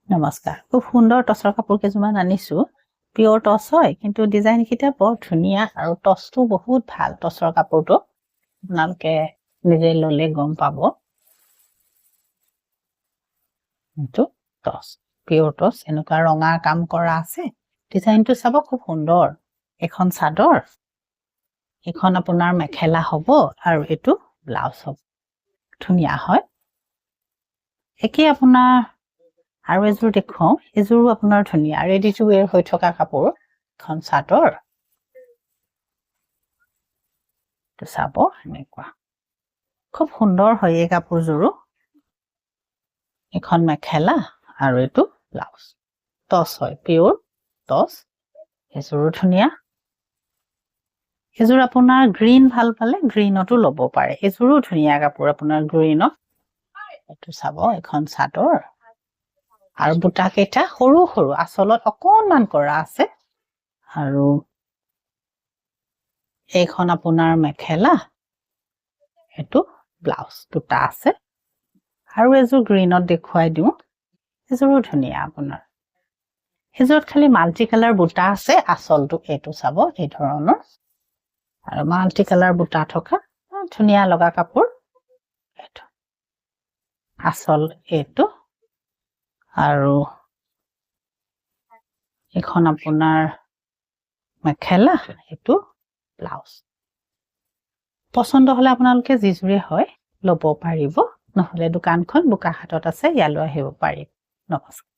নমস্কাৰ খুব সুন্দৰ টছৰ কাপোৰ কেইজোৰমান আনিছো পিয়ৰ টছ হয় কিন্তু ডিজাইন কিটা বৰ ধুনীয়া আৰু টছটো বহুত ভাল টছৰ কাপোৰটো আপোনালোকে নিজে ললে গম পাব কিন্তু টছ পিয়ৰ টছ এনেকুৱা ৰঙা কাম কৰা আছে ডিজাইনটো চাব খুব সুন্দৰ এখন চাদৰ এখন আপোনাৰ মেখেলা হ'ব আৰু এটো ব্লাউজ হ'ব ধুনীয়া হয় একে আপোনাৰ আৰু এজোৰ দেখুৱাও এজোৰো আপোনাৰ ধুনীয়া ৰেডি টু ওয়্যাৰ হৈ থকা কাপোৰ এখন চাদৰ তো চাব এনেকুৱা খুব সুন্দৰ হয় এই কাপোৰজোৰো এখন মেখেলা আৰু এটো ব্লাউজ টছ হয় পিয়ৰ টছ এজোৰো ধুনীয়া এজোৰ আপোনাৰ গ্ৰীন ভাল পালে গ্ৰীনতো ল'ব পাৰে এজোৰো ধুনীয়া কাপোৰ আপোনাৰ গ্ৰীনত এটো চাব এখন চাদৰ আৰু বুটা কেইটা সৰু সৰু আসলত অকনমান কৰা আছে আৰু এইখন আপোনাৰ মেখেলা এটো ব্লাউজ দুটা আছে আৰু এজোৰ গ্ৰীনত দেখুৱাই দিও এজোৰো ধুনীয়া আপোনাৰ এজোৰত খালি মাল্টি কালাৰ বুটা আছে আসলটো এটো চাব এই ধৰণৰ আৰু মাল্টি কালাৰ বুটা থকা ধুনীয়া লগা কাপোৰ এটো আসল এটো আৰু এখন আপোনাৰ মেখেলা এটো ব্লাউজ পছন্দ হলে আপোনালোকে জিজুৰে হয় ল'ব পাৰিব নহলে দোকানখন বুকাহাটত আছে ইয়ালৈ আহিব পাৰিব নমস্কাৰ